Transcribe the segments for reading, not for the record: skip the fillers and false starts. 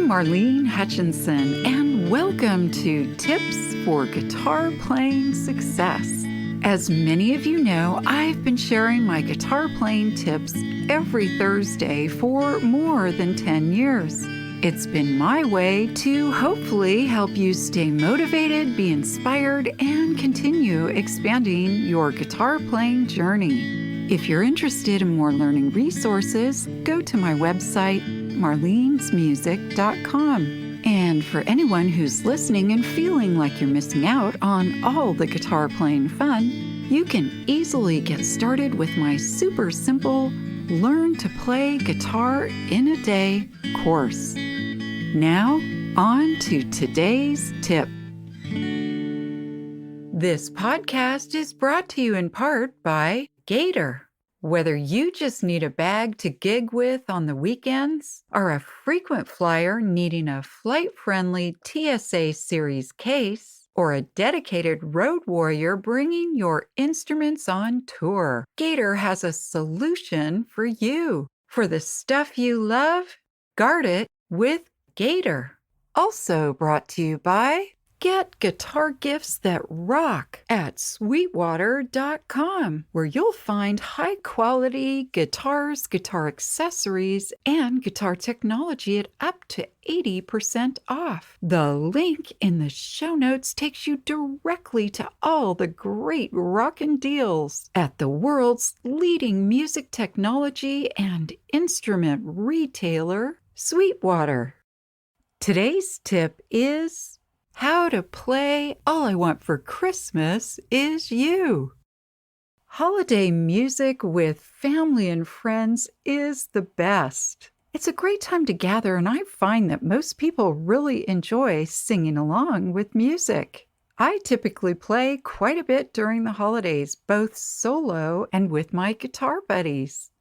I'm Marlene Hutchinson, and welcome to Tips for Guitar Playing Success. As many of you know, I've been sharing my guitar playing tips every Thursday for more than 10 years. It's been my way to hopefully help you stay motivated, be inspired, and continue expanding your guitar playing journey. If you're interested in more learning resources, go to my website, marlenesmusic.com. And for anyone who's listening and feeling like you're missing out on all the guitar playing fun, you can easily get started with my super simple Learn to Play Guitar in a Day course. Now, on to today's tip. This podcast is brought to you in part by Gator. Whether you just need a bag to gig with on the weekends, or a frequent flyer needing a flight-friendly TSA Series case, or a dedicated road warrior bringing your instruments on tour, Gator has a solution for you. For the stuff you love, guard it with Gator. Also brought to you by Get guitar gifts that rock at sweetwater.com, where you'll find high-quality guitars, guitar accessories, and guitar technology at up to 80% off. The link in the show notes takes you directly to all the great rockin' deals at the world's leading music technology and instrument retailer, Sweetwater. Today's tip is how to play All I Want for Christmas Is You. Holiday music with family and friends is the best. It's a great time to gather, and I find that most people really enjoy singing along with music. I typically play quite a bit during the holidays, both solo and with my guitar buddies.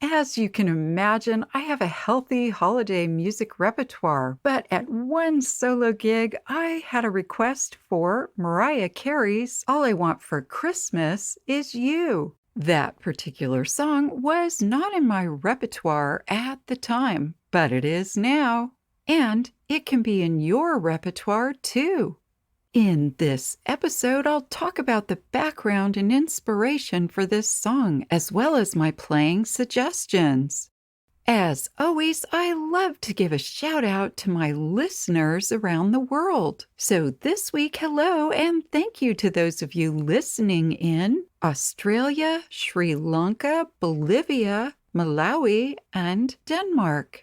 As you can imagine, I have a healthy holiday music repertoire, but at one solo gig, I had a request for Mariah Carey's All I Want for Christmas Is You. That particular song was not in my repertoire at the time, but it is now, and it can be in your repertoire too. In this episode, I'll talk about the background and inspiration for this song, as well as my playing suggestions. As always, I love to give a shout out to my listeners around the world. So this week, hello, and thank you to those of you listening in Australia, Sri Lanka, Bolivia, Malawi, and Denmark.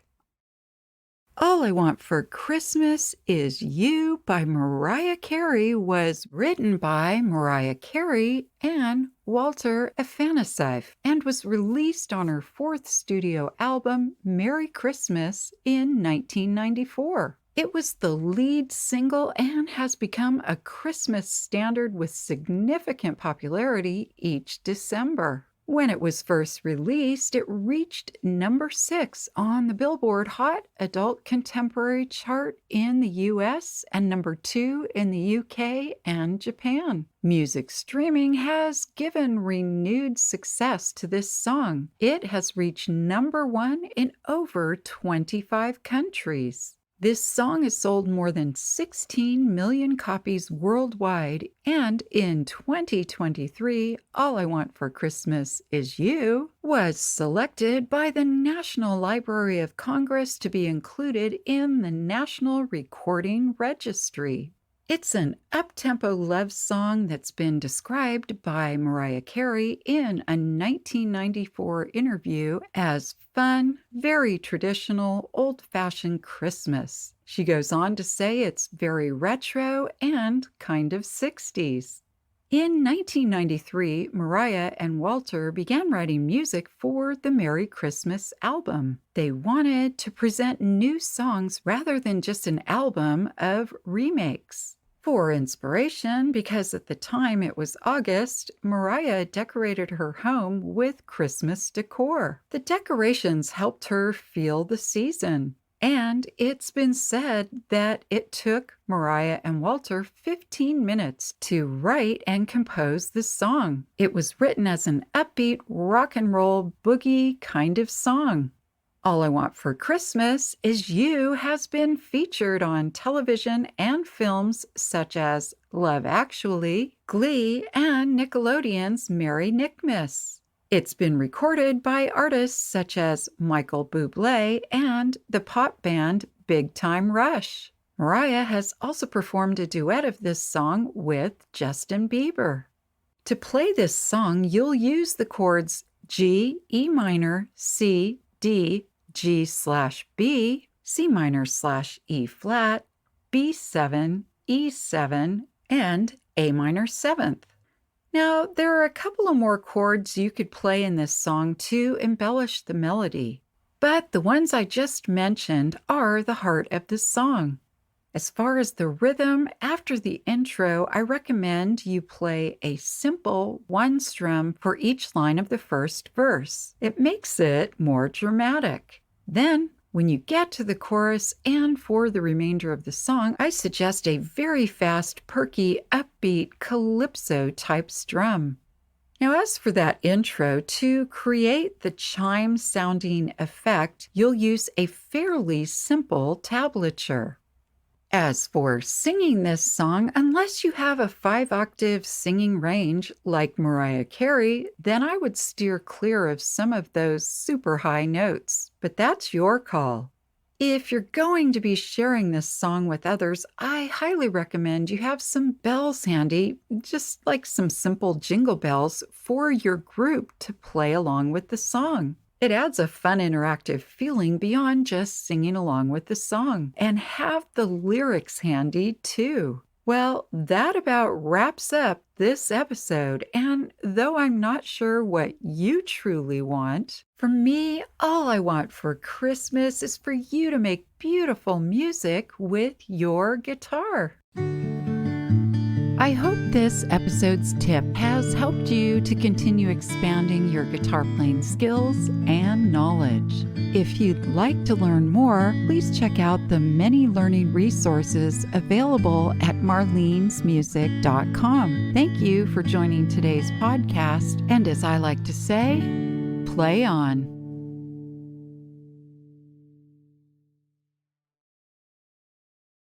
All I Want for Christmas Is You by Mariah Carey was written by Mariah Carey and Walter Afanasieff and was released on her fourth studio album, Merry Christmas, in 1994. It was the lead single and has become a Christmas standard with significant popularity each December. When it was first released, it reached number 6 on the Billboard Hot Adult Contemporary chart in the US and number 2 in the UK and Japan. Music streaming has given renewed success to this song. It has reached number 1 in over 25 countries. This song has sold more than 16 million copies worldwide, and in 2023, All I Want for Christmas Is You was selected by the National Library of Congress to be included in the National Recording Registry. It's an up-tempo love song that's been described by Mariah Carey in a 1994 interview as fun, very traditional, old-fashioned Christmas. She goes on to say it's very retro and kind of 60s. In 1993, Mariah and Walter began writing music for the Merry Christmas album. They wanted to present new songs rather than just an album of remakes. For inspiration, because at the time it was August, Mariah decorated her home with Christmas decor. The decorations helped her feel the season. And it's been said that it took Mariah and Walter 15 minutes to write and compose the song. It was written as an upbeat rock and roll boogie kind of song. All I Want for Christmas Is You has been featured on television and films such as Love Actually, Glee, and Nickelodeon's Merry Nickmas. It's been recorded by artists such as Michael Bublé and the pop band Big Time Rush. Mariah has also performed a duet of this song with Justin Bieber. To play this song, you'll use the chords G, E minor, C, D, G/B, C minor/E flat, B7, E7, and A minor 7th. Now, there are a couple of more chords you could play in this song to embellish the melody, but the ones I just mentioned are the heart of the song. As far as the rhythm, after the intro, I recommend you play a simple one strum for each line of the first verse. It makes it more dramatic. Then, when you get to the chorus and for the remainder of the song, I suggest a very fast, perky, upbeat, calypso-type strum. Now, as for that intro, to create the chime-sounding effect, you'll use a fairly simple tablature. As for singing this song, unless you have a 5-octave singing range like Mariah Carey, then I would steer clear of some of those super high notes. But that's your call. If you're going to be sharing this song with others, I highly recommend you have some bells handy, just like some simple jingle bells for your group to play along with the song. It adds a fun interactive feeling beyond just singing along with the song. And have the lyrics handy too. Well, that about wraps up this episode. And though I'm not sure what you truly want, for me, all I want for Christmas is for you to make beautiful music with your guitar. I hope this episode's tip has helped you to continue expanding your guitar playing skills and knowledge. If you'd like to learn more, please check out the many learning resources available at marlenesmusic.com. Thank you for joining today's podcast, and as I like to say, play on.